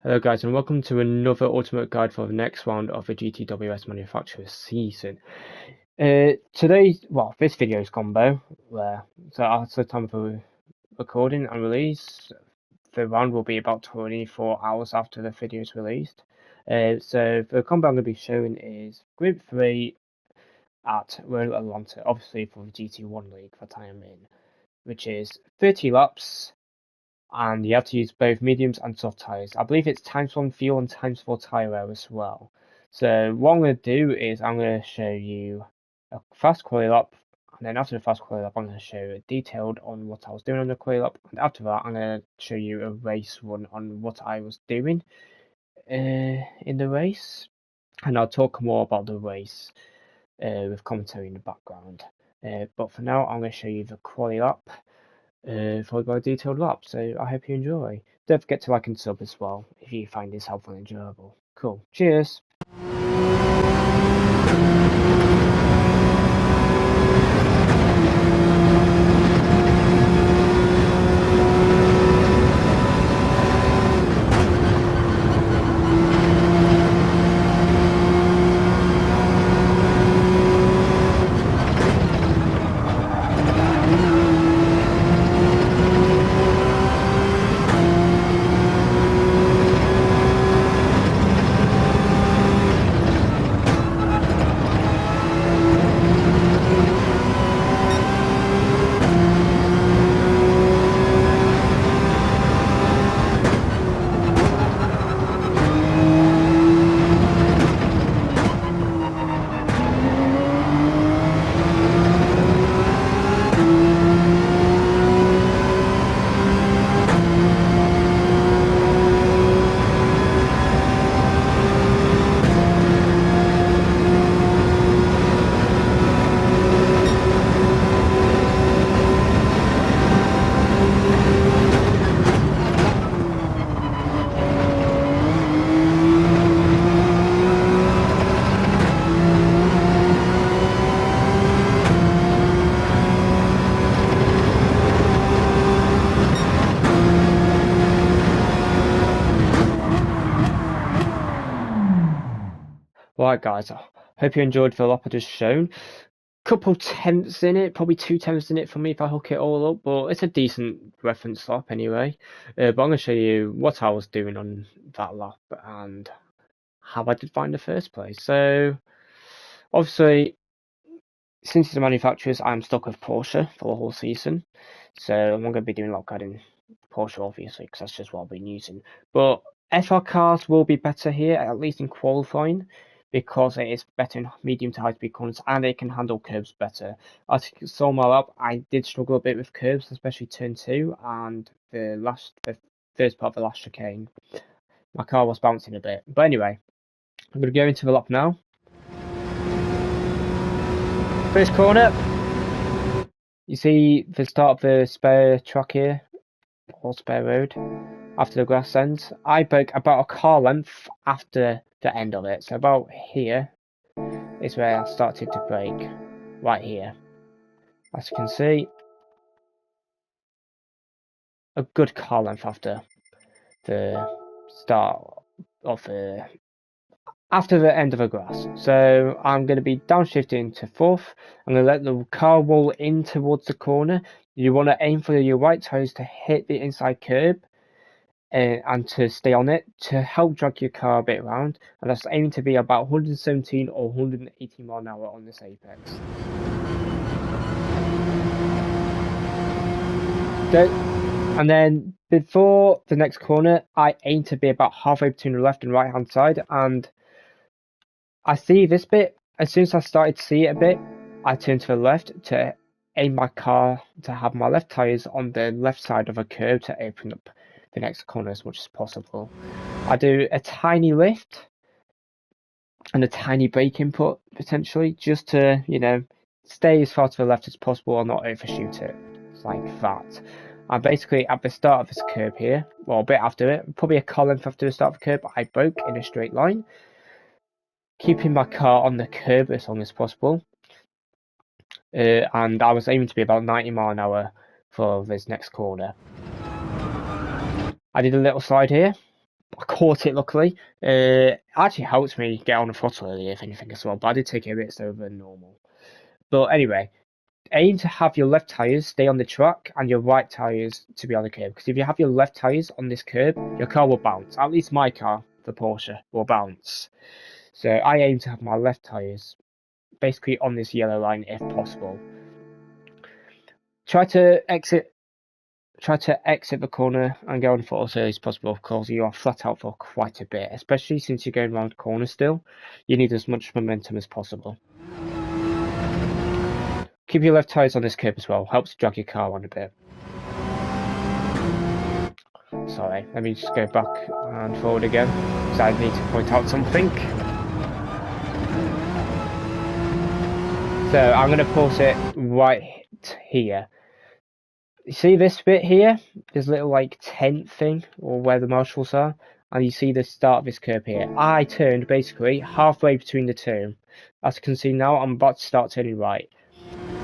Hello guys, and welcome to another ultimate guide for the next round of the GTWS manufacturer season. This video's combo, so at the time of the recording and release, the round will be about 24 hours after the video is released. So the combo I'm going to be showing is Gr3 at Royal Atlanta, obviously for the GT1 League that I am in, which is 30 laps, and you have to use both mediums and soft tyres. I believe it's ×1 fuel and ×4 tyre wear as well. So what I'm going to do is I'm going to show you a fast quali lap, and then after the fast quali lap I'm going to show you detailed on what I was doing on the quali lap, and after that I'm going to show you a race run on what I was doing in the race, and I'll talk more about the race with commentary in the background. But for now I'm going to show you the quali lap, followed by a detailed lap, so I hope you enjoy. Don't forget to like and sub as well if you find this helpful and enjoyable. Cool, cheers! Right guys, I hope you enjoyed the lap I just shown. Couple tenths in it, probably 2 tenths in it for me if I hook it all up, but it's a decent reference lap anyway. But I'm going to show you what I was doing on that lap and how I did find the first place. So obviously, since it's the manufacturers, I'm stuck with Porsche for the whole season, so I'm not going to be doing lap guiding Porsche obviously because that's just what I've been using. But FR cars will be better here, at least in qualifying, because it is better in medium to high speed corners and it can handle curbs better. As you saw my lap, I did struggle a bit with curbs, especially turn 2 and the first part of the last chicane. My car was bouncing a bit. But anyway, I'm going to go into the lap now. First corner. You see the start of the spare track here, or spare road, after the grass ends. I broke about a car length after the end of it, so about here is where I started to brake, right here. As you can see, a good car length after the start of after the end of the grass. So I'm going to be downshifting to 4th. I'm going to let the car roll in towards the corner. You want to aim for your right tyres to hit the inside curb and to stay on it to help drag your car a bit around. And that's aiming to be about 117 or 180 mile an hour on this apex. And then before the next corner, I aim to be about halfway between the left and right hand side, and I see this bit. As soon as I started to see it a bit, I turned to the left to aim my car to have my left tyres on the left side of a curb to open up the next corner as much as possible. I do a tiny lift and a tiny brake input potentially, just to, stay as far to the left as possible or not overshoot it. It's like that. I'm basically at the start of this curb here, well, a bit after it, probably a car length after the start of the curb, I broke in a straight line, keeping my car on the curb as long as possible. And I was aiming to be about 90 mile an hour for this next corner. I did a little slide here, I caught it luckily. It actually helped me get on the throttle earlier, if anything, as well, but I did take it a bit slower than normal. But anyway, aim to have your left tyres stay on the track and your right tyres to be on the curb. Because if you have your left tyres on this curb, your car will bounce. At least my car, the Porsche, will bounce. So I aim to have my left tyres basically on this yellow line if possible. Try to exit the corner and go on foot as early as possible, because you are flat out for quite a bit, especially since you're going around corners still. You need as much momentum as possible. Keep your left tyres on this curb as well, helps drag your car on a bit. Sorry, let me just go back and forward again, because I need to point out something. So I'm going to pause it right here. You see this bit here? This little like tent thing, or where the marshals are, and you see the start of this curb here. I turned basically halfway between the two. As you can see now, I'm about to start turning right.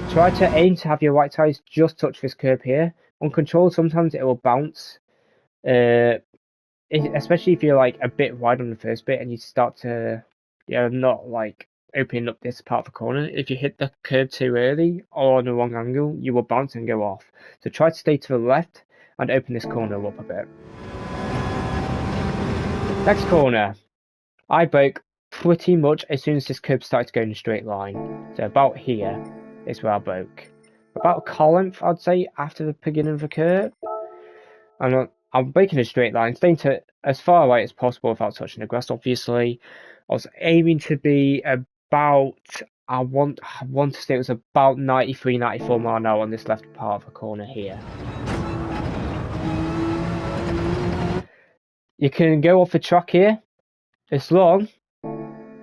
Try to aim to have your right tyres just touch this curb here. On control, sometimes it will bounce, especially if you're like a bit wide on the first bit and you start to, not like opening up this part of the corner. If you hit the curb too early or on the wrong angle, you will bounce and go off. So try to stay to the left and open this corner up a bit. Next corner, I broke pretty much as soon as this curb started to go in a straight line. So about here is where I broke. About a car length, I'd say, after the beginning of the curb. And I'm breaking a straight line, staying to as far away as possible without touching the grass, obviously. I was aiming to be about, I want to say it was about 93, 94 mile an hour on this left part of the corner here. You can go off the track here, as long,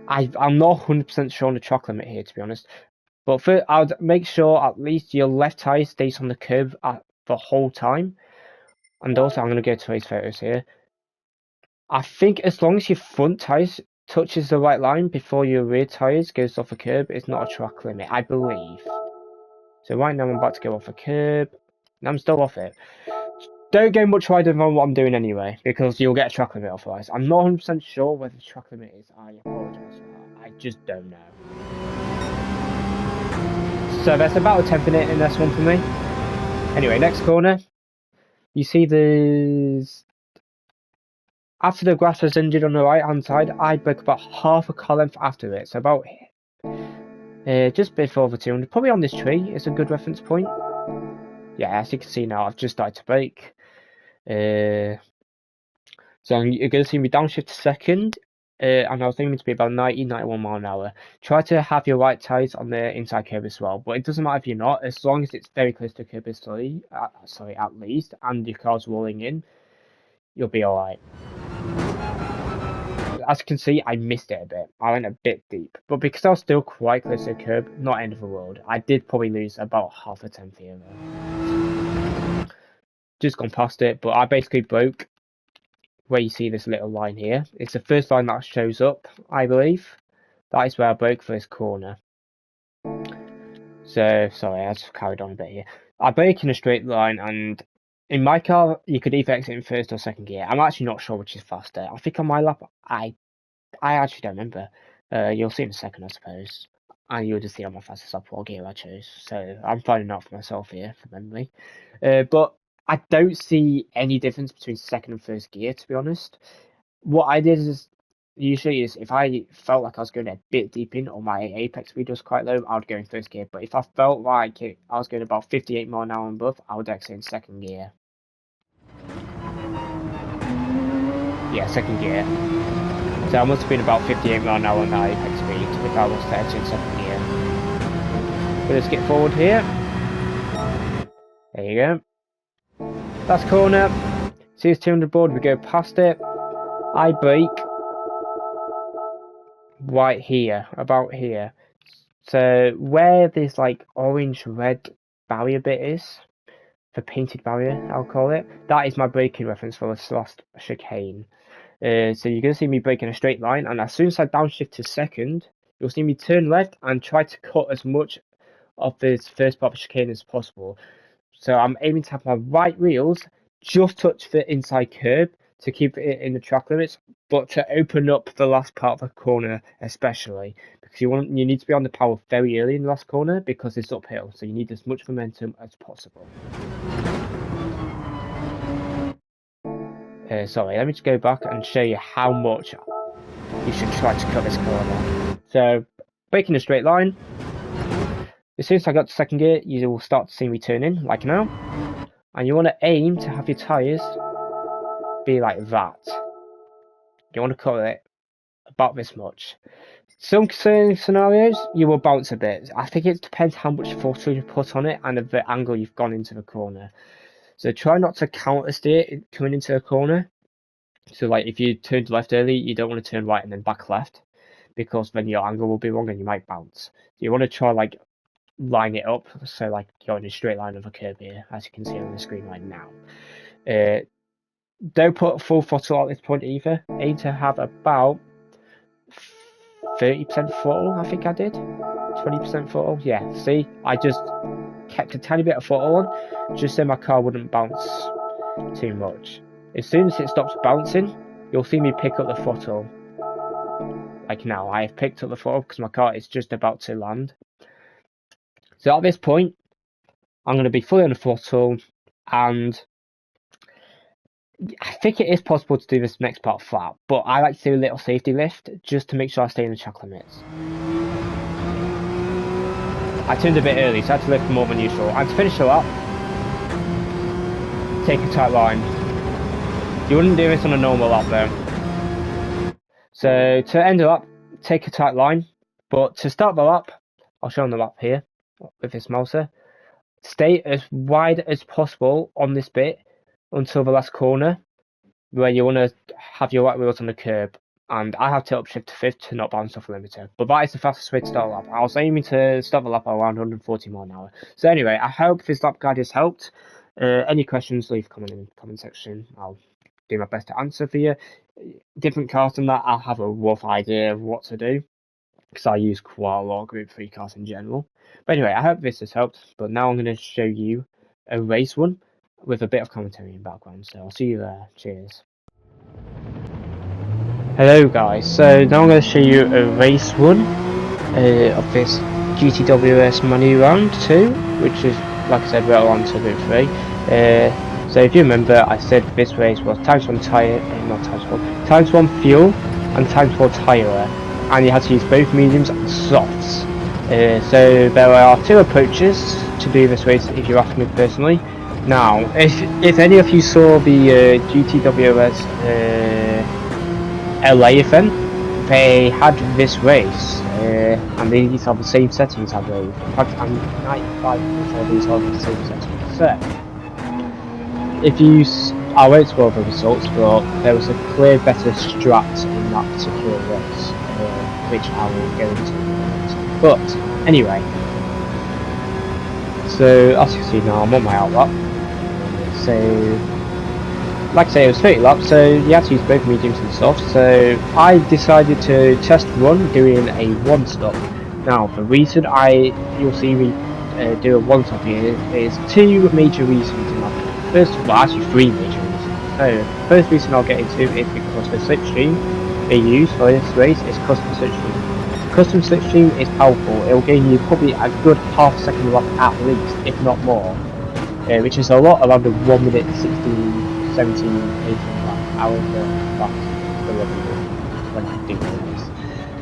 I'm not 100% sure on the track limit here, to be honest. But I'd make sure at least your left tyre stays on the curb the whole time. And also, I'm going to go to race photos here. I think as long as your front tyres touches the right line before your rear tyres goes off the curb, it's not a track limit, I believe. So right now I'm about to go off a curb, and I'm still off it. Don't go much wider than what I'm doing anyway, because you'll get a track limit otherwise. I'm not 100% sure whether the track limit is. I apologise for that. I just don't know. So that's about a 10th minute in this one for me. Anyway, next corner. You see there's... After the grass was injured on the right hand side, I broke about half a car length after it. So about just before the 200, probably on this tree is a good reference point. Yeah, as you can see now, I've just started to brake. So you're going to see me downshift to second, and I was aiming to be about 90, 91 mile an hour. Try to have your right tyres on the inside curb as well, but it doesn't matter if you're not, as long as it's very close to the curb at least, and your car's rolling in, you'll be alright. As you can see, I missed it a bit. I went a bit deep, but because I was still quite close to the curb, not end of the world. I did probably lose about half a tenth here though. Just gone past it, but I basically broke where you see this little line here. It's the first line that shows up, I believe. That is where I broke for this corner. So, sorry, I just carried on a bit here. I brake in a straight line, and in my car, you could either exit in first or second gear. I'm actually not sure which is faster. I think on my lap, I actually don't remember. You'll see in a second, I suppose. And you'll just see on my fastest lap what gear I chose. So, I'm finding out for myself here, from memory. But I don't see any difference between second and first gear, to be honest. What I did is, usually is if I felt like I was going a bit deep in or my apex speed was quite low, I would go in first gear. But if I felt like I was going about 58 mile an hour and above, I would exit in second gear. Yeah, second gear. So I must have been about 58 mile an hour on my apex speed if I was to exit in second gear. But let's get forward here. There you go. Last corner. See this 200 board, we go past it. I brake right here, about here. So where this like orange red barrier bit is, the painted barrier I'll call it, that is my braking reference for this last chicane. So you're going to see me brake in a straight line, and as soon as I downshift to second, you'll see me turn left and try to cut as much of this first part of the chicane as possible. So I'm aiming to have my right wheels just touch the inside curb to keep it in the track limits, but to open up the last part of the corner especially, because you need to be on the power very early in the last corner because it's uphill, so you need as much momentum as possible. Sorry, let me just go back and show you how much you should try to cut this corner. So, braking a straight line. As soon as I got to second gear, you will start to see me turn in, like now. And you want to aim to have your tyres be like that. You want to cut it about this much. Some certain scenarios, you will bounce a bit. I think it depends how much throttle you put on it and the angle you've gone into the corner. So try not to counter steer coming into a corner. So like if you turn left early, you don't want to turn right and then back left, because then your angle will be wrong and you might bounce. So you want to try like line it up, so like you're in a straight line of a curve here, as you can see on the screen right now. Don't put full throttle at this point either. Aim to have about 30% throttle, I think I did. 20% throttle, yeah. See, I just kept a tiny bit of throttle on, just so my car wouldn't bounce too much. As soon as it stops bouncing, you'll see me pick up the throttle. Like now, I have picked up the throttle because my car is just about to land. So at this point, I'm going to be fully on the throttle, and I think it is possible to do this next part flat, but I like to do a little safety lift just to make sure I stay in the track limits. I turned a bit early, so I had to lift more than usual. And to finish the lap, take a tight line. You wouldn't do this on a normal lap though. So to end the lap, take a tight line, but to start the lap, I'll show on the lap here with this mouser. Stay as wide as possible on this bit until the last corner, where you want to have your right wheels on the curb. And I have tilt shift to fifth to not bounce off the limiter. But that is the fastest way to start a lap. I was aiming to start the lap around 140 miles an hour. So anyway, I hope this lap guide has helped. Any questions, leave a comment in the comment section. I'll do my best to answer for you. Different cars than that, I'll have a rough idea of what to do, because I use quite a lot of Group 3 cars in general. But anyway, I hope this has helped. But now I'm going to show you a race one with a bit of commentary in the background. So I'll see you there. Cheers. Hello guys, so now I'm going to show you a race one of this GTWS Manu Round 2, which is, like I said, we're on to Group 3. So if you remember, I said this race was times 1 tyre, times 1 fuel and times 4 tyre wear, and you had to use both mediums and softs. So there are two approaches to do this race if you ask me personally. Now, if any of you saw the GTWS LA event, they had this race, and these are the same settings, I believe. In fact, I'm 95% these are the same settings. So, if you, I won't spoil the results, but there was a clear better strat in that particular race, which I will go into in a minute. But anyway, so as you can see now, I'm on my outlap. So, like I say, it was 30 laps, so you had to use both mediums and softs. So I decided to test run doing a one stop. Now, the reason you'll see me do a one stop here is two major reasons in that. First of all, actually three major reasons. So, first reason I'll get into is because the slipstream they use for this race is custom slipstream. Custom slipstream is powerful. It will gain you probably a good half second lap at least, if not more, which is a lot, around the 1 minute 16. 17, 18 hours when I do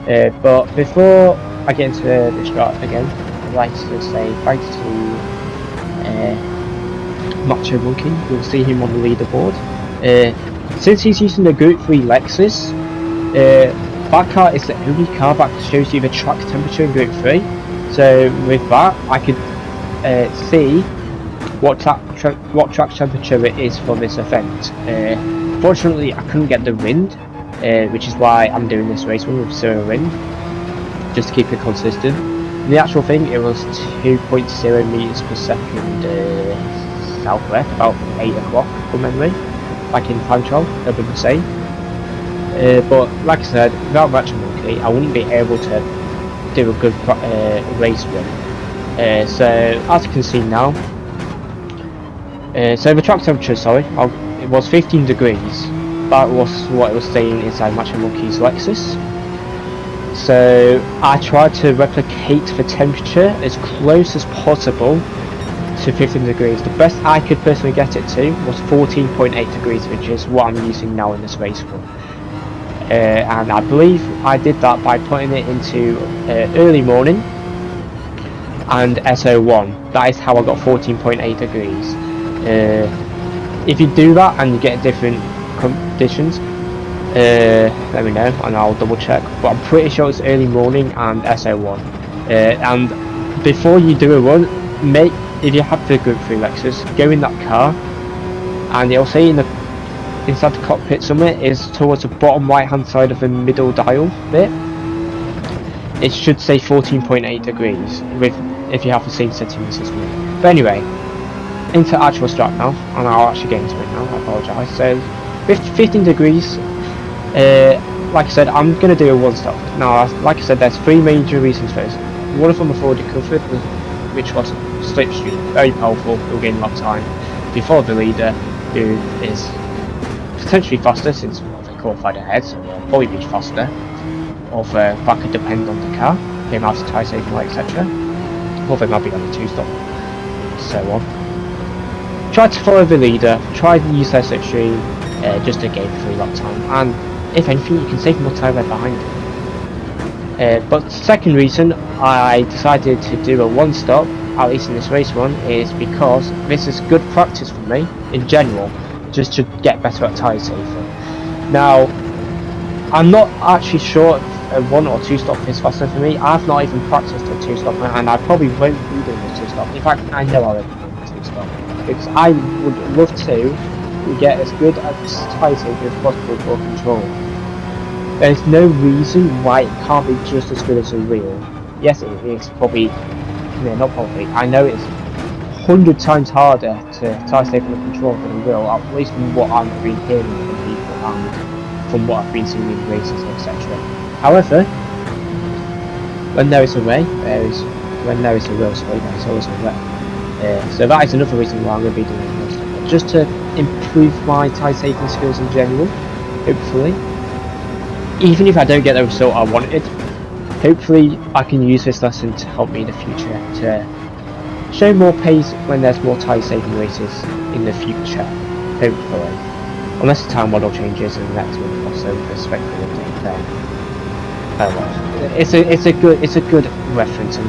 this. But before I get into the start again, I'd like to say thanks to Macho Monkey. You'll see him on the leaderboard. Since he's using the Gr3 Lexus, that car is the only car that shows you the track temperature in Gr3. So with that, I could see what track temperature it is for this event. Fortunately, I couldn't get the wind, which is why I'm doing this race one with zero wind, just to keep it consistent. And the actual thing, it was 2.0 meters per second southwest, about 8 o'clock from memory, like in time trial, it'll be the same. But like I said, without Macho Monkey, I wouldn't be able to do a good race run. So as you can see now, so the track temperature, it was 15 degrees, that was what it was saying inside Matching Monkey's Lexus. So I tried to replicate the temperature as close as possible to 15 degrees. The best I could personally get it to was 14.8 degrees, which is what I'm using now in this race for. And I believe I did that by putting it into early morning and SO1. That is how I got 14.8 degrees. If you do that and you get different conditions, let me know and I'll double check, but I'm pretty sure it's early morning and SO1. And before you do a run, if you have the Gr3 Lexus, go in that car and it'll say inside the cockpit somewhere is towards the bottom right hand side of the middle dial bit. It should say 14.8 degrees if you have the same settings as me. But anyway, into actual start now, and I'll actually get into it now, I apologise. So 15 degrees, like I said, I'm going to do a one stop. Now, like I said, there's three major reasons for this. One of them I've already covered, which was slipstream, very powerful, will gain a lot of time before the leader, who is potentially faster since they qualified ahead, so they'll probably be faster. Or that could depend on the car, they might have tyre saving light, etc. Or they might be on the two stop, so on. Try to follow the leader, try to use their slipstream just to gain free lap time, and if anything you can save more time right behind it. But second reason I decided to do a one stop, at least in this race one, is because this is good practice for me in general, just to get better at tyre saving. Now, I'm not actually sure if a one or two stop is faster for me. I've not even practiced a two stop, and I probably won't be doing a two stop. In fact, I know I won't be doing a two stop, because I would love to get as good at tyre saving as possible for control. There's no reason why it can't be just as good as a real. Yes, it is probably, no, not probably, I know it's 100 times harder to tyre save under control than a real, at least from what I've been hearing from people and from what I've been seeing in races, etc. However, when there is a way, when there is a real way, there is always a way. So that is another reason why I'm going to be doing this, just to improve my tyre saving skills in general, hopefully. Even if I don't get the result I wanted, hopefully I can use this lesson to help me in the future to show more pace when there's more tyre saving races in the future, hopefully. Unless the time model changes in the next month or so for spectacle update, then well. It's a good reference and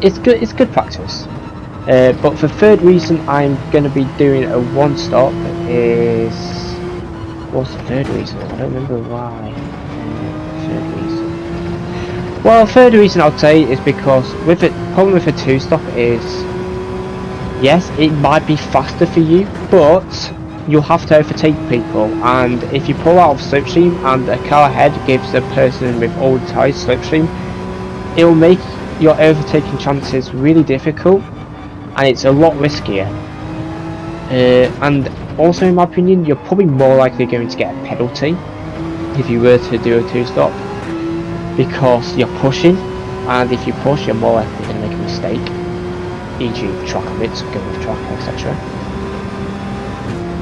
it's good practice. But the third reason I'm going to be doing a one stop is, what's the third reason? I don't remember why. Third reason. Well, third reason I'd say is because with it, problem with a two stop is, yes, it might be faster for you, but you'll have to overtake people, and if you pull out of slipstream and a car ahead gives a person with old tyres slipstream, it will make your overtaking chances really difficult, and it's a lot riskier. And also, in my opinion, you're probably more likely going to get a penalty if you were to do a two stop, because you're pushing, and if you push you're more likely going to make a mistake, e.g. track limits, going off track, etc.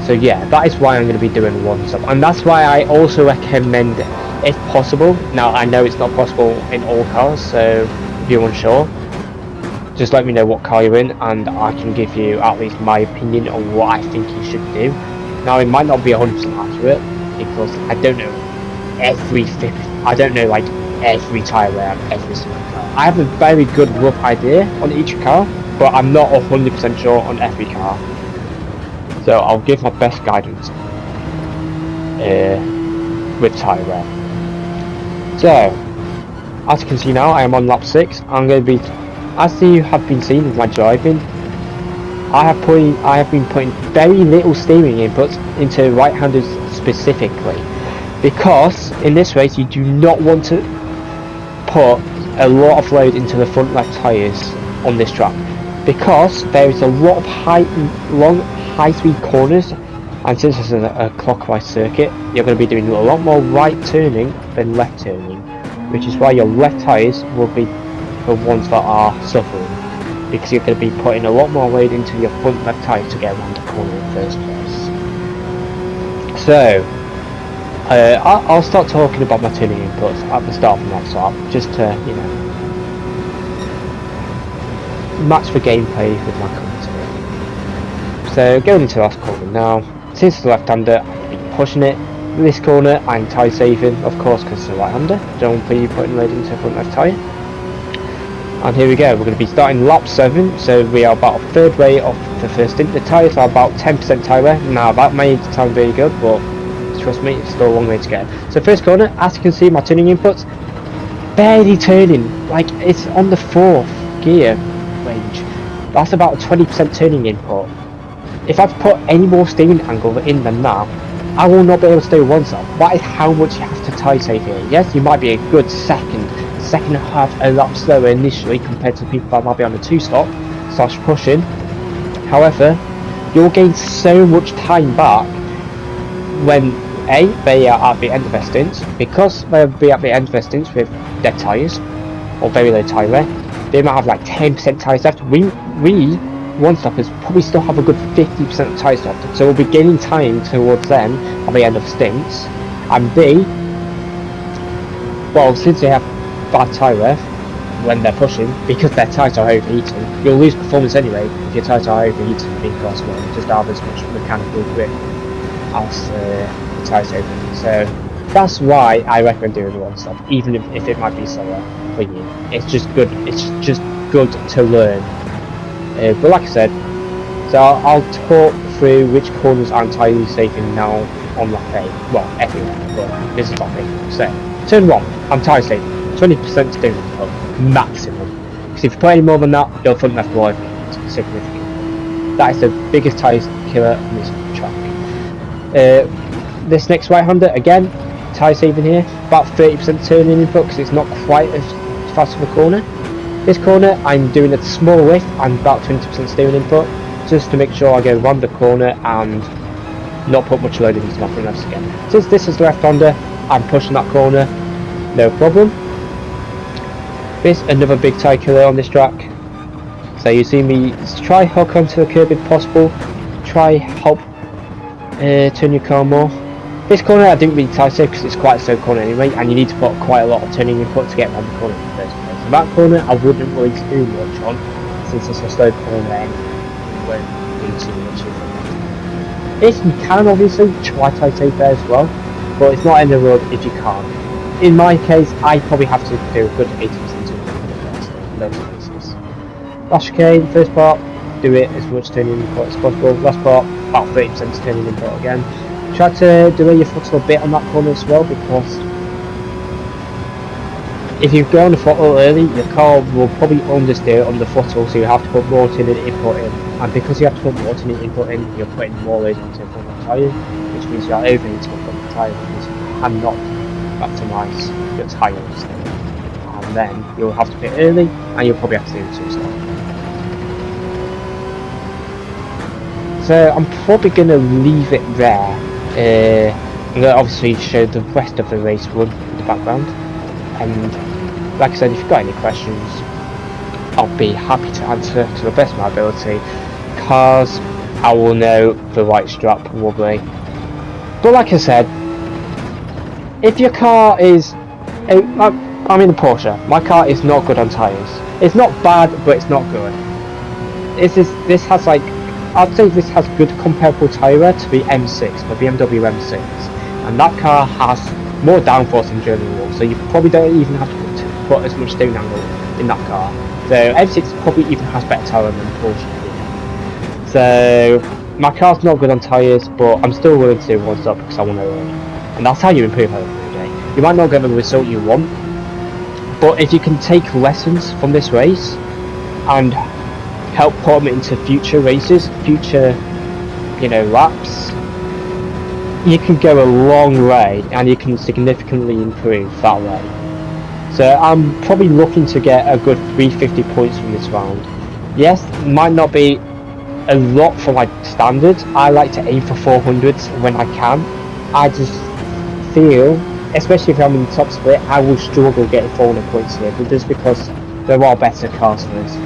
So yeah, that is why I'm going to be doing one stop, and that's why I also recommend, if possible, now I know it's not possible in all cars, so if you're unsure, just let me know what car you're in and I can give you at least my opinion on what I think you should do. Now it might not be 100% accurate because I don't know I don't know like every tyre wear on every single car. I have a very good rough idea on each car, but I'm not 100% sure on every car. So I'll give my best guidance with tyre wear. So, as you can see now, I am on lap 6. I'm going to be, as you have been seeing with my driving, I have been putting very little steering inputs into right-handers specifically, because in this race you do not want to put a lot of load into the front left tyres on this track, because there is a lot of long high speed corners, and since this is a clockwise circuit, you're going to be doing a lot more right turning than left turning, which is why your left tyres will be the ones that are suffering, because you're going to be putting a lot more load into your front left tyre to get around the corner in the first place. So, I'll start talking about my tuning inputs at the start of the next lap, just to, you know, match the gameplay with my commentary. So, going into the last corner now, since the left-hander, I've been pushing it. This corner, I'm tyre saving, of course, because it's a right-hander. Don't be putting load into the front left tyre. And here we go, we're going to be starting lap 7, so we are about a third way off the first stint. The tyres are about 10% tyre wear. Now, that may sound really good, but trust me, it's still a long way to go. So first corner, as you can see, my tuning inputs, barely turning, like it's on the 4th gear range. That's about a 20% turning input. If I've put any more steering angle in than that, I will not be able to do one stop. That is how much you have to tyre save here. Yes, you might be a good second and a half a lap slower initially compared to people that might be on the 2-stop / pushing. However, you'll gain so much time back when they are at the end of their stints, because they'll be at the end of their stints with dead tyres or very low tyre wear. They might have like 10% tyres left. We one-stoppers probably still have a good 50% tyres left, so we'll be gaining time towards them at the end of stints. And well, since they have bad tyre wear when they're pushing, because their tyres are overheating, you'll lose performance anyway if your tyres are overheating, because well, you just have as much mechanical grip as the tyres overheating. So that's why I recommend doing the one-stop, even if it might be slower for you. It's just good. It's just good to learn. But like I said, so I'll talk through which corners I'm tyre saving now on lap 8. Well, everywhere, but this is lap 8. So turn 1, I'm tyre saving 20% steering input maximum. Because if you put any more than that, your front left will overheat significantly. That is the biggest tyre killer on this track. This next right-hander, again, tyre saving here, about 30% turning input because it's not quite as fast of a corner. This corner, I'm doing a small lift and about 20% steering input, just to make sure I go around the corner and not put much load into my front lefts again. Since this is the left-hander, I'm pushing that corner, no problem. This, another big tyre killer on this track. So you see me try hook onto the curb if possible, try help turn your car more. This corner I didn't really tyre save because it's quite a slow corner anyway, and you need to put quite a lot of turning input to get around the corner in the first place. So that corner I wouldn't really do much on, since it's a slow corner and you won't do too much of it. If you can, obviously try tyre save there as well, but it's not in the road if you can't. In my case, I probably have to do a good 80% to those places. That's okay, the first part, do it as much turning input as possible. Last part, about 30% turning input again. Try to delay your throttle a bit on that corner as well, because if you go on the throttle early, your car will probably understeer on the throttle, so you have to put more turning input in. And because you have to put more turning input in, you're putting more load onto the front tyre, which means you are overheating the front tyre because you cannot maximise your tyre understeer. And then you'll have to pit early, and you'll probably have to do it too slow. So I'm probably going to leave it there. I'm going to obviously show the rest of the race run in the background, and like I said, if you've got any questions, I'll be happy to answer to the best of my ability, because I will know the right strap probably. But like I said, if your car is, I'm in a Porsche, my car is not good on tyres. It's not bad, but it's not good. This has like, I'd say this has good comparable tyre wear to the M6, the BMW M6, and that car has more downforce in German wall, so you probably don't even have to put as much steering angle in that car. So M6 probably even has better tyre than Porsche. So my car's not good on tyres, but I'm still willing to do one stop because I want to learn, and that's how you improve every day. You might not get the result you want, but if you can take lessons from this race and help put them into future races, future, laps, you can go a long way and you can significantly improve that way. So I'm probably looking to get a good 350 points from this round. Yes, might not be a lot for my standards. I like to aim for 400s when I can. I just feel, especially if I'm in the top split, I will struggle getting 400 points here, but just because there are better cars for this.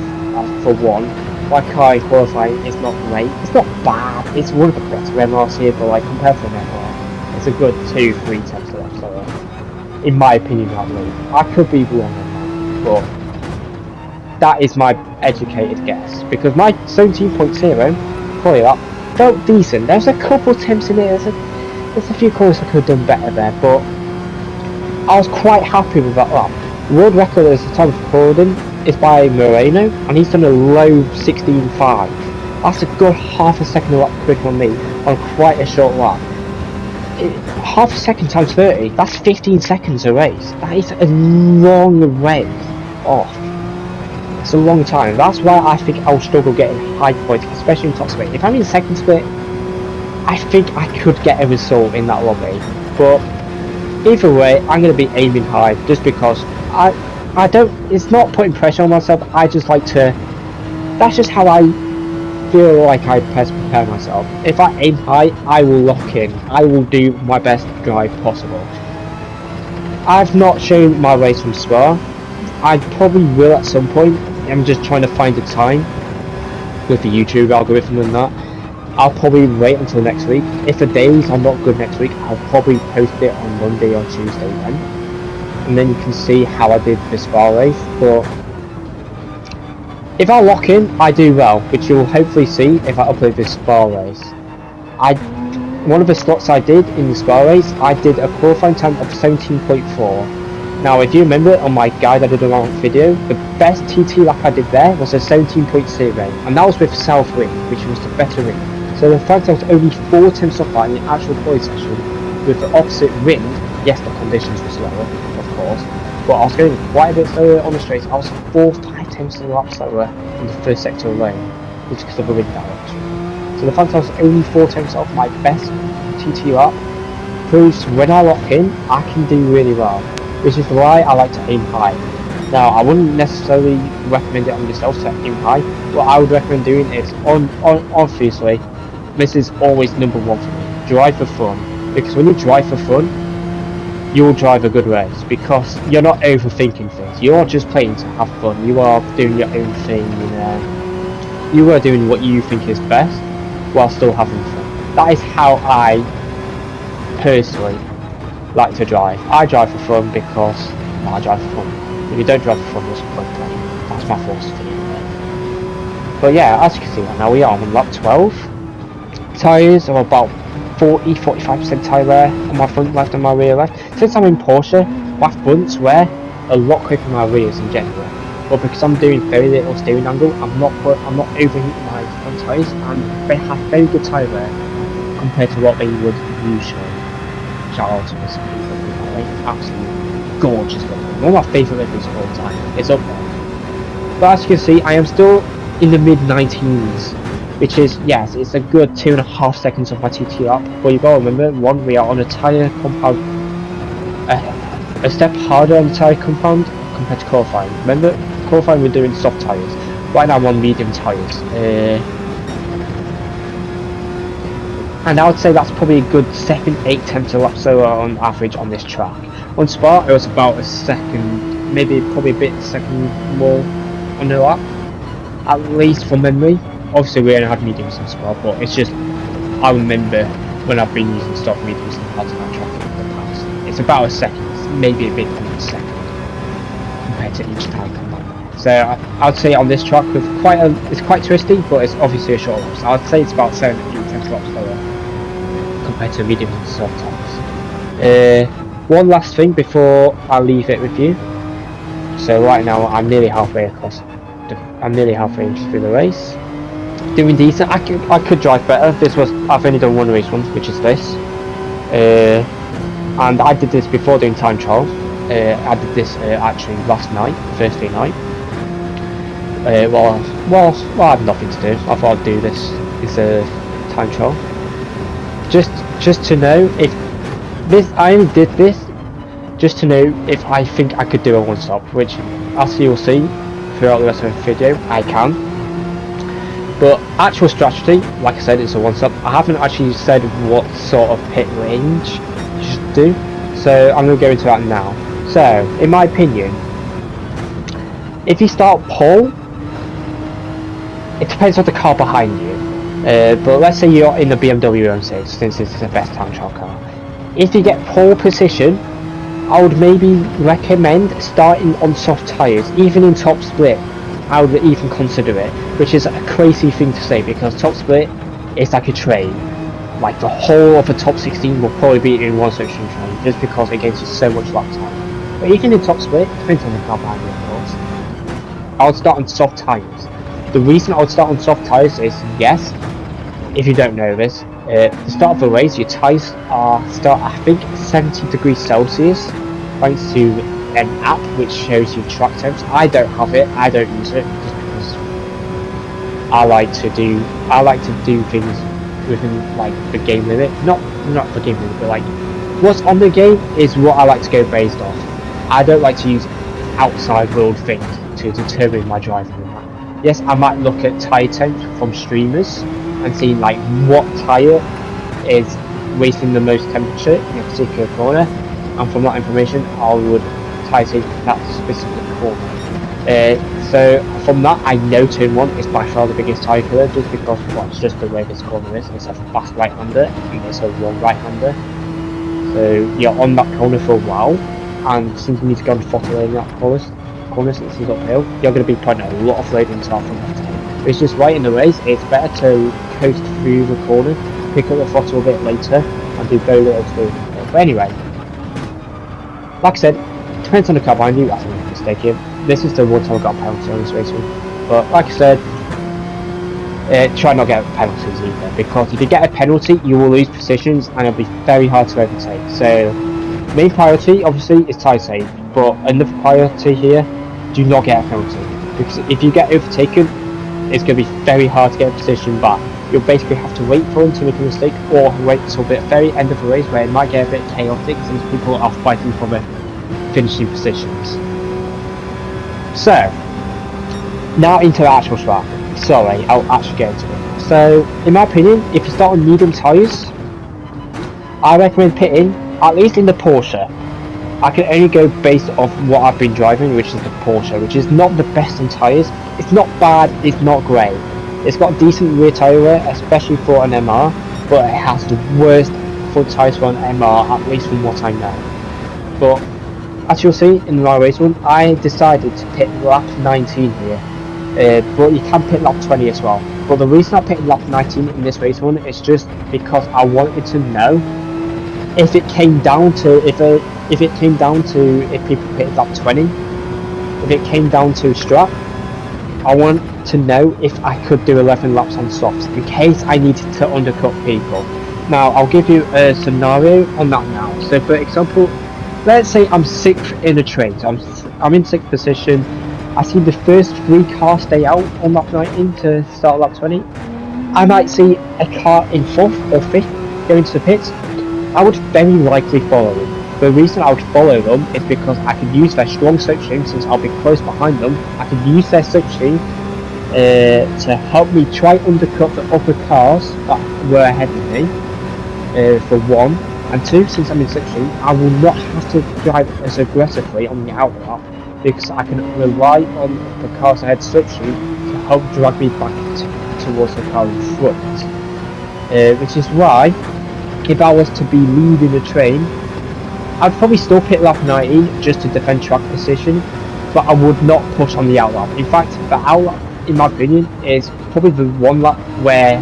For one, my car in qualifying is not great. It's not bad. It's one of the better MRs here, but like compared to an MR, it's a good 2-3 tenths of lap slower. In my opinion, at least. I could be wrong on that, but that is my educated guess. Because my 17.0 quali lap felt decent. There's a couple attempts in it. There's a few corners I could have done better there, but I was quite happy with that lap. World record at the time of recording is by Moreno, and he's done a low 16.5. That's a good half a second a lap quicker than me on quite a short lap. Half a second times 30, that's 15 seconds a race. That is a long way off. It's a long time. That's why I think I'll struggle getting high points, especially in top split. If I'm in second split, I think I could get a result in that lobby. But either way, I'm going to be aiming high just because I don't. It's not putting pressure on myself. I just like to. That's just how I feel like I prepare myself. If I aim high, I will lock in. I will do my best drive possible. I've not shown my race from Spa. I probably will at some point. I'm just trying to find the time with the YouTube algorithm and that. I'll probably wait until next week. If the days are not good next week, I'll probably post it on Monday or Tuesday then. And then you can see how I did the Spa race. But if I lock in, I do well, which you'll hopefully see if I upload this Spa race. One of the slots I did in the Spa race, I did a qualifying time of 17.4. Now, if you remember on my guide I did a long video, the best TT lap I did there was a 17.0, and that was with south wind, which was the better wind. So the fact I was only 4 tenths off that in the actual quality session, with the opposite wind, yes, the conditions were slower, of course, but I was going quite a bit slower on the straight. I was 4-5 tenths a lap slower in the first sector alone, just because of the wind direction. So the fact I was only 4 tenths off my best TT lap proves when I lock in, I can do really well, which is why I like to aim high. Now, I wouldn't necessarily recommend it on yourself to aim high. What I would recommend doing is, obviously, this is always number one for me, drive for fun. Because when you drive for fun, you'll drive a good race, because you're not overthinking things. You're just playing to have fun. You are doing your own thing, you are doing what you think is best, while still having fun. That is how I personally like to drive. I drive for fun because I drive for fun. If you don't drive for fun, there's no point playing. That's my philosophy. But yeah, as you can see right now, we are on lap 12. Tyres are about 40-45% tyre wear on my front left and my rear left. Since I'm in Porsche, my fronts wear a lot quicker than my rears in general. But because I'm doing very little steering angle, I'm not overheating my front tyres, and they have very good tyre wear compared to what they would usually. Shout out to this people, absolutely gorgeous livery. One of my favourite liveries of all time. It's up there. But as you can see, I am still in the mid-19s, which is, yes, it's a good 2.5 seconds off my TT up. But you gotta remember, one, we are on a tyre compound, a step harder on the tyre compound compared to qualifying. Remember, qualifying we're doing soft tyres. Right now I'm on medium tyres. And I would say that's probably a good 7-8 tenths a lap slower on average on this track. On Spa, it was about a second, maybe probably a bit second more on the lap, at least from memory. Obviously we only had mediums on Spa, but it's just, I remember when I've been using stock mediums in the past track in the past. It's about a second, maybe a bit under a second, compared to each time combined. So I would say on this track, with it's quite twisty, but it's obviously a short lap, so I'd say it's about 7-8 tenths laps slower compared to medium and soft tyres. One last thing before I leave it with you. So right now I'm nearly halfway across. I'm nearly halfway through the race. Doing decent. I could drive better. I've only done one race once, which is this. And I did this before doing time trials. I did this actually last night, Thursday night. Well, I had nothing to do. I thought I'd do this. It's a time trial. Just to know if I only did this just to know if I think I could do a one stop, which as you'll see throughout the rest of the video, I can. But actual strategy, like I said, it's a one stop. I haven't actually said what sort of pit range you should do, so I'm going to go into that now. So, in my opinion, if you start pole, it depends on the car behind you. But let's say you're in the BMW M6, since it's the best time trial car. if you get pole position, I would maybe recommend starting on soft tyres, even in top split. I would even consider it, which is a crazy thing to say because top split is like a train. Like the whole of the top 16 will probably be in one section train, just because it gives you so much lap time. But even in top split, depends on the car behind you, of course. I would start on soft tyres. The reason I would start on soft tyres is, yes, if you don't know this, the start of the race, your tyres are start, I think, 70 degrees Celsius, thanks to an app which shows you track temps. I don't have it, I don't use it, just because I like to do things within like the game limit. Not the game limit, but like what's on the game is what I like to go based off. I don't like to use outside world things to determine my driving. Yes, I might look at tyre temps from streamers and see like what tyre is wasting the most temperature in a particular corner, and from that information I would tyre tape that specific corner. So from that I know turn 1 is by far the biggest tyre killer, just because it's just the way this corner is. It's a fast right hander and it's a long right hander, so you're on that corner for a while, and since you need to go on throttle in that corner since it's uphill, you're going to be putting a lot of load into that front left. It's just right in the race, it's better to coast through the corner, pick up the throttle a bit later, and do very little through the hill. But anyway, like I said, depends on the car behind you. That's a mistake here. This is the one time I got a penalty on this racing, but like I said, try not to get penalties either, because if you get a penalty you will lose positions and it'll be very hard to overtake. So main priority obviously is tyre save, but another priority here, do not get a penalty, because if you get overtaken it's going to be very hard to get a position back. You'll basically have to wait for him to make a mistake, or wait until the very end of the race where it might get a bit chaotic since people are fighting for the finishing positions. So now into the actual track. Sorry, I'll actually get into it. So in my opinion, if you start on medium tyres, I recommend pitting, at least in the Porsche. I can only go based off what I've been driving, which is the Porsche, which is not the best on tyres. It's not bad, it's not great. It's got decent rear tyre wear, especially for an MR, but it has the worst front tyres for an MR, at least from what I know. But as you'll see in my race one, I decided to pit lap 19 here, but you can pit lap 20 as well. But the reason I pitted lap 19 in this race one is just because I wanted to know if it came down to if people pitted lap 20, if it came down to strap, I want to know if I could do 11 laps on softs in case I needed to undercut people. Now I'll give you a scenario on that now. So for example, let's say I'm 6th in a train, so I'm in 6th position. I see the first 3 cars stay out on lap 19 to start lap 20. I might see a car in 4th or 5th going to the pits. I would very likely follow them. The reason I would follow them is because I can use their strong slipstream, since I'll be close behind them. I can use their slipstream to help me try undercut the upper cars that were ahead of me, for 1. And 2, since I'm in slipstream, I will not have to drive as aggressively on the outlap, because I can rely on the cars ahead slipstream to help drag me back towards the car in front. Which is why, if I was to be leading the train, I'd probably still pit lap 19 just to defend track position, but I would not push on the outlap. In fact, the outlap, in my opinion, is probably the one lap where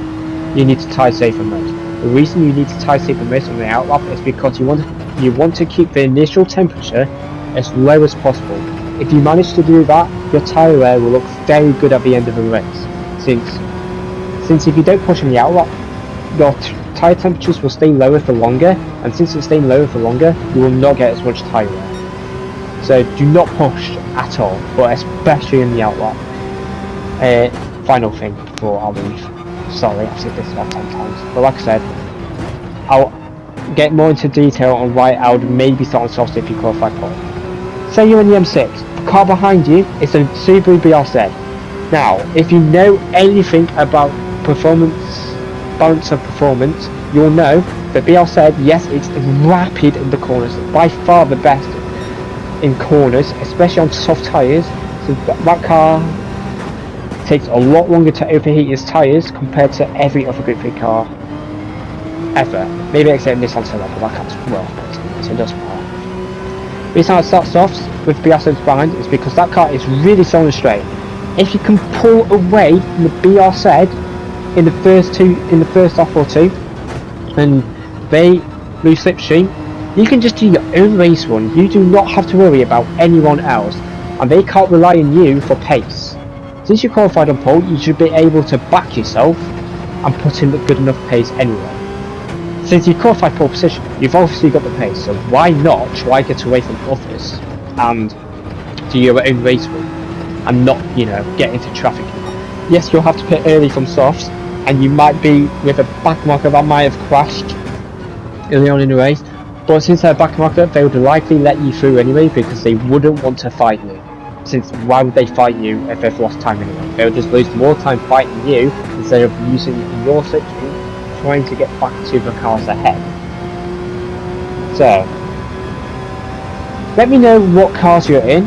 you need to tyre save the most. The reason you need to tyre save the most on the outlap is because you want to keep the initial temperature as low as possible. If you manage to do that, your tyre wear will look very good at the end of the race, since if you don't push on the outlap, your tyre temperatures will stay lower for longer, and since it's staying lower for longer, you will not get as much tyre wear. So do not push at all, but especially in the outlap. Final thing before I leave. Sorry, I've said this about 10 times, but like I said, I'll get more into detail on why I would maybe start on softs if you qualify pole. Say you're in the M6, the car behind you is a Subaru BRZ. Now, if you know anything about balance of performance, you'll know that BRZ, yes, it's rapid in the corners, by far the best in corners, especially on soft tyres. So that car takes a lot longer to overheat its tyres compared to every other Group 3 car. ever. Maybe except this on level, but I can't well, so it doesn't matter. The reason it starts off with BR7 behind is because that car is really slow and straight. If you can pull away from the BR7 in the first off or two, and they lose slipstream, you can just do your own race run. You do not have to worry about anyone else, and they can't rely on you for pace. Since you qualified on pole, you should be able to back yourself and put in good enough pace anyway. Since you qualified pole position, you've obviously got the pace, so why not try get away from others and do your own race run and not, you know, get into traffic. Yes, you'll have to pit early from softs, and you might be with a back marker that might have crashed early on in the race, but since they're a back marker, they would likely let you through anyway because they wouldn't want to fight you. Since why would they fight you if they've lost time anyway? They'll just lose more time fighting you instead of using your slipstream trying to get back to the cars ahead. So, let me know what cars you're in,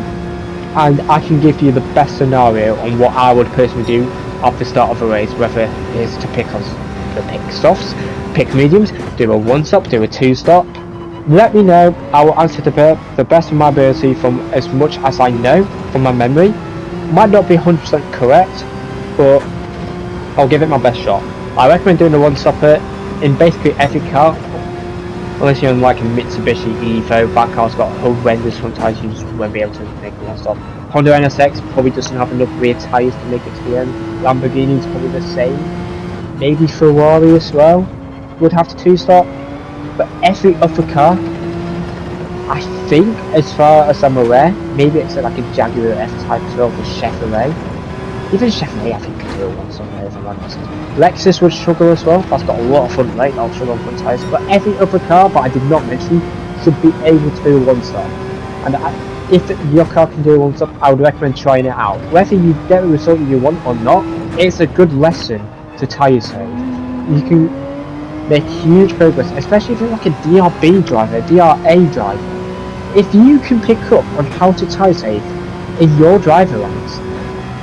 and I can give you the best scenario on what I would personally do at the start of a race, whether it is to pick softs, pick mediums, do a 1-stop, do a 2-stop. Let me know. I will answer the best of my ability from as much as I know from my memory. Might not be 100% correct, but I'll give it my best shot. I recommend doing a 1-stopper in basically every car, unless you're in like a Mitsubishi Evo. That car's got horrendous front tyres, you just won't be able to make a 1-stop. Honda NSX probably doesn't have enough rear tyres to make it to the end. Lamborghini's probably the same. Maybe Ferrari as well would have to 2-stop. But every other car, I think, as far as I'm aware, maybe it's like a Jaguar F-Type as well for Chevrolet. Even Chevrolet, I think, could do a 1-stop if I'm honest. Lexus would struggle as well. That's got a lot of front weight, I'll struggle on front tyres. But every other car that I did not mention should be able to do a 1-stop. And if your car can do a 1-stop, I would recommend trying it out. Whether you get the result you want or not, it's a good lesson to tyre save. You can make huge progress, especially if you're like a DRB driver, a DRA driver. If you can pick up on how to tyre save in your driver lines,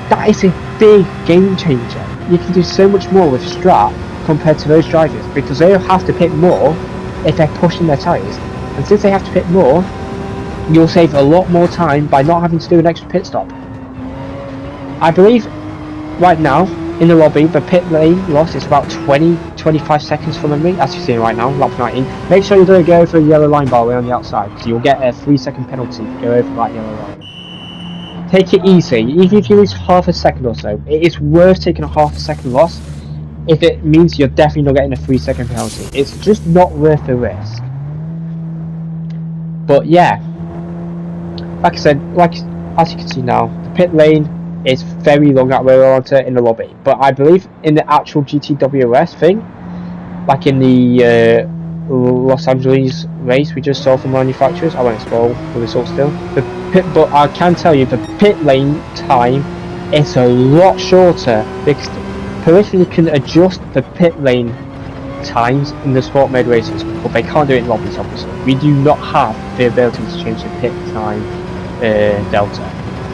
that is a big game changer. You can do so much more with Strat compared to those drivers, because they'll have to pit more if they're pushing their tyres. And since they have to pit more, you'll save a lot more time by not having to do an extra pit stop. I believe right now, in the lobby, the pit lane loss is about 20-25 seconds from memory, as you're seeing right now, lap 19. Make sure you don't go for the yellow line bar way on the outside, because you'll get a 3-second penalty if you go over that yellow line. Take it easy, even if you lose half a second or so, it is worth taking a half a second loss if it means you're definitely not getting a 3-second penalty. It's just not worth the risk. But yeah, like I said, as you can see now, the pit lane is very long that way around in the lobby, but I believe in the actual GTWS thing, like in the Los Angeles race we just saw from manufacturers, I won't spoil the result still, but I can tell you the pit lane time is a lot shorter, because peripherally can adjust the pit lane times in the sport mode races, but they can't do it in lobbies obviously. We do not have the ability to change the pit time delta.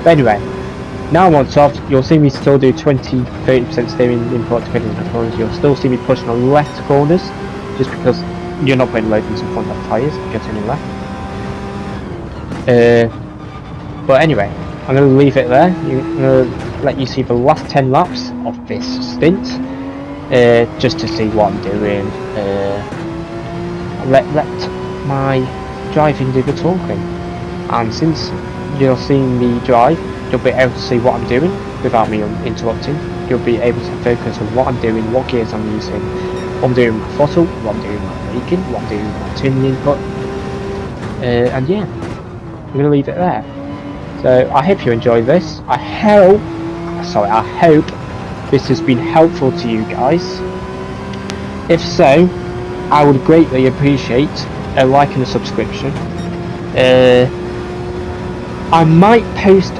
But anyway, now I'm on soft, you'll see me still do 20-30% steering input depending on the corners. You'll still see me pushing on left corners, just because you're not putting loads into front of tyres if you're turning left. But anyway, I'm going to leave it there. I'm going to let you see the last 10 laps of this stint, just to see what I'm doing. Let my driving do the talking. And since you're seeing me drive, you'll be able to see what I'm doing without me interrupting. You'll be able to focus on what I'm doing, what gears I'm using, what I'm doing with my throttle, what I'm doing with my braking, what I'm doing with my tuning input. And yeah, I'm going to leave it there. So I hope you enjoyed this. I hope this has been helpful to you guys. If so, I would greatly appreciate a like and a subscription. I might post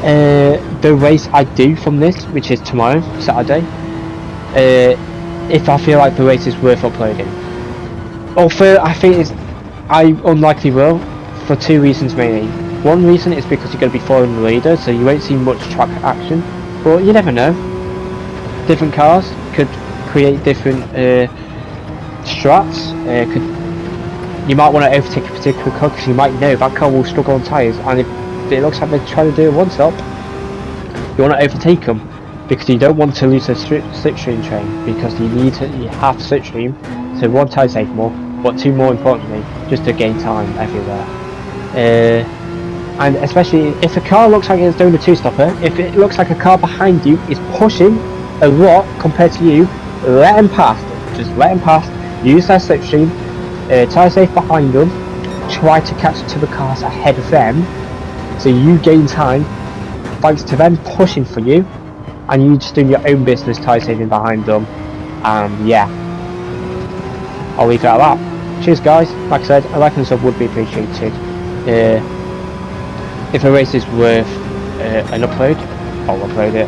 the race I do from this, which is tomorrow, Saturday, if I feel like the race is worth uploading. Although I think I unlikely will, for two reasons mainly. One reason is because you're going to be following the leader, so you won't see much track action, but you never know. Different cars could create different strats, you might want to overtake a particular car because you might know that car will struggle on tyres, and if it looks like they're trying to do a one-stop, you want to overtake them because you don't want to lose a slipstream train, because you have slipstream to one, tyre save more, but two, more importantly, just to gain time everywhere. And especially if a car looks like it's doing a two-stopper, if it looks like a car behind you is pushing a lot compared to you, let them pass. Just let them pass. Use their slipstream. Tyre safe behind them. Try to catch to the cars ahead of them, so you gain time thanks to them pushing for you, and you just doing your own business tyre saving behind them. Yeah, I'll leave it at that. Cheers, guys. Like I said, a like and sub would be appreciated. If a race is worth an upload, I'll upload it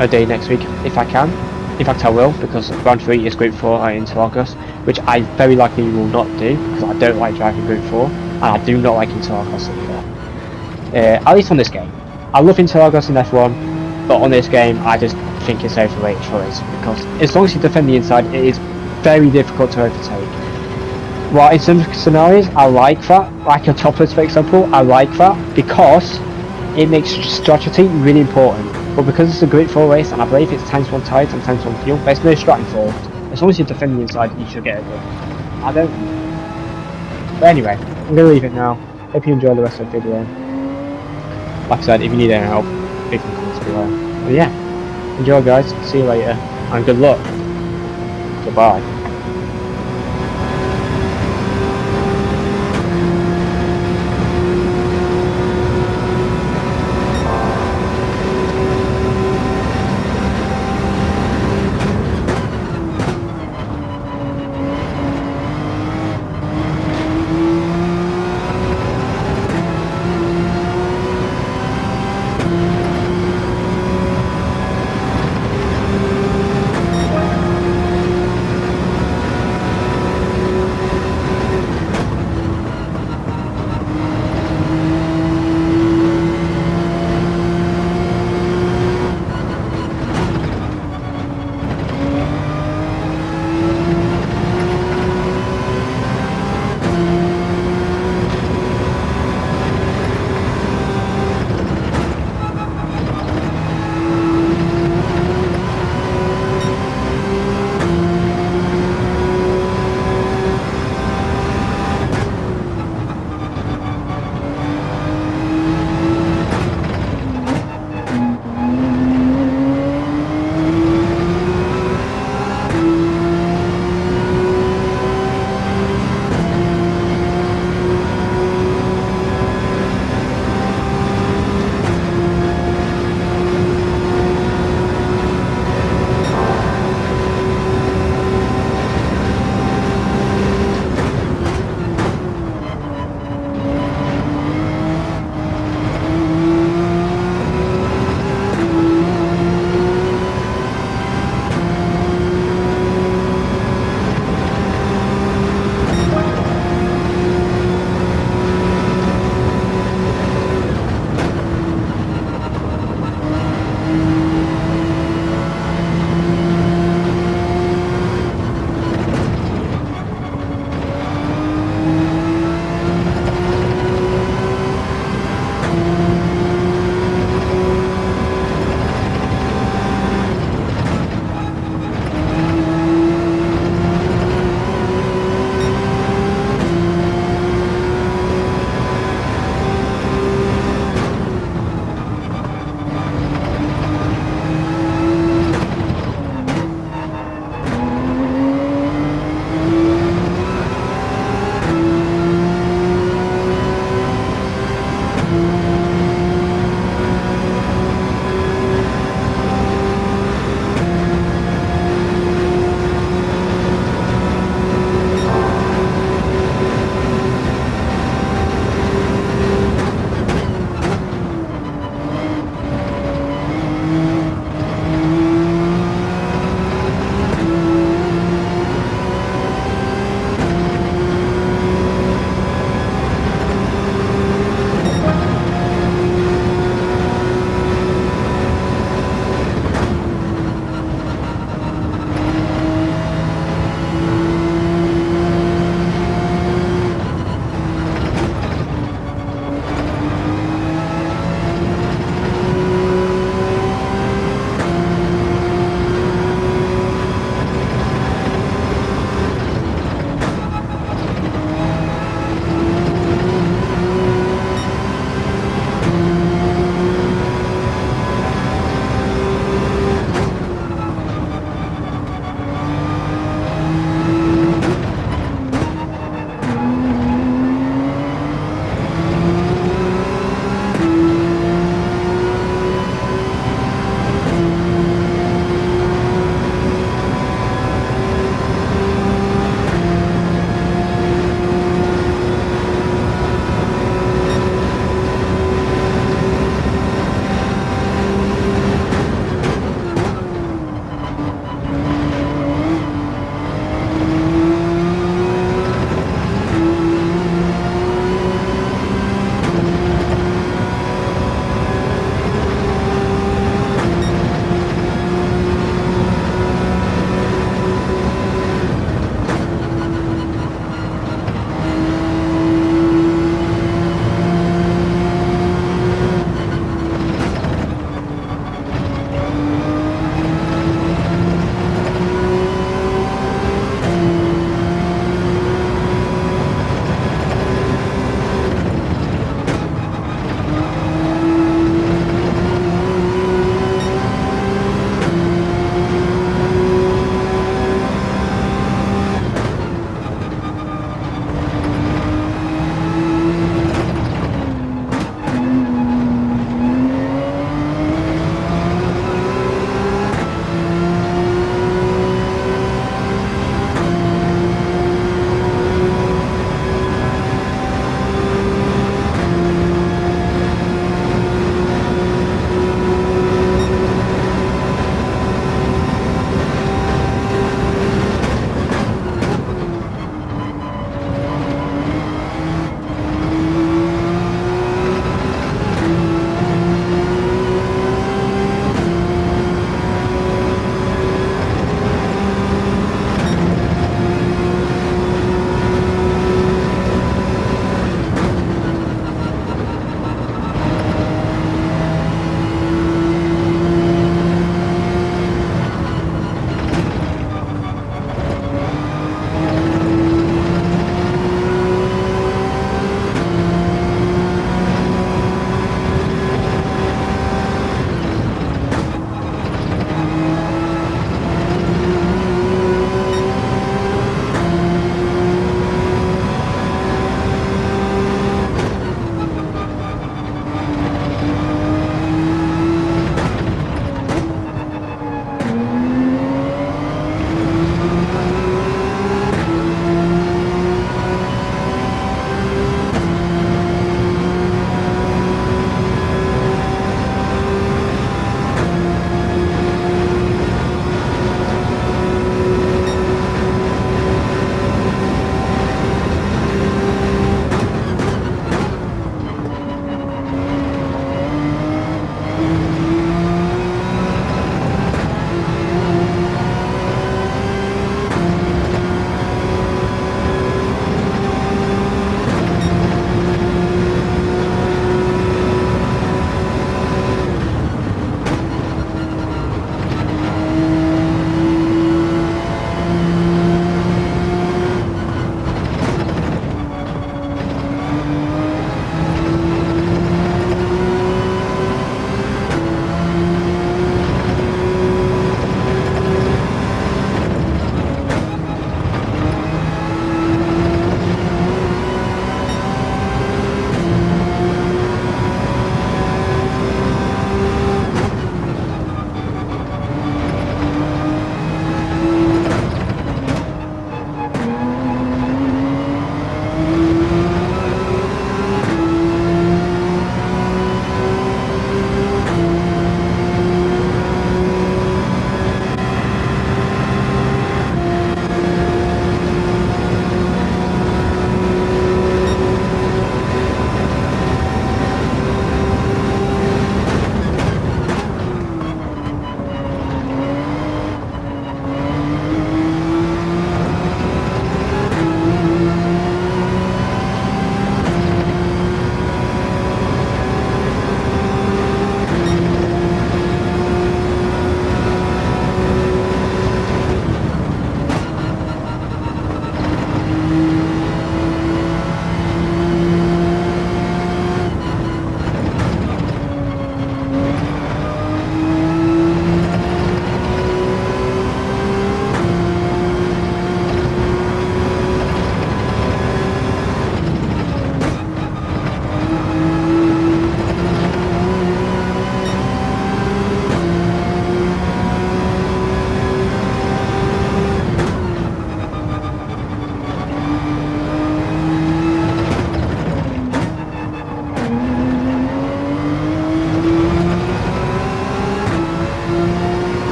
a day next week if I can. In fact, I will, because Gran 3 is Group 4 at Interlagos, which I very likely will not do because I don't like driving Group 4, and I do not like Interlagos either. At least on this game. I love Interlagos in F1, but on this game I just think it's overrated choice, because as long as you defend the inside, it is very difficult to overtake. Well, in some scenarios I like that, like a topless for example, I like that because it makes strategy really important. But because it's a Group 4 race, and I believe it's times 1 tyres and times 1 fuel, there's no strat involved. As long as you defend the inside, you should get it done. I don't. But anyway, I'm going to leave it now. Hope you enjoy the rest of the video. Like I said, if you need any help, leave some comments below. But yeah, enjoy guys, see you later, and good luck. Goodbye.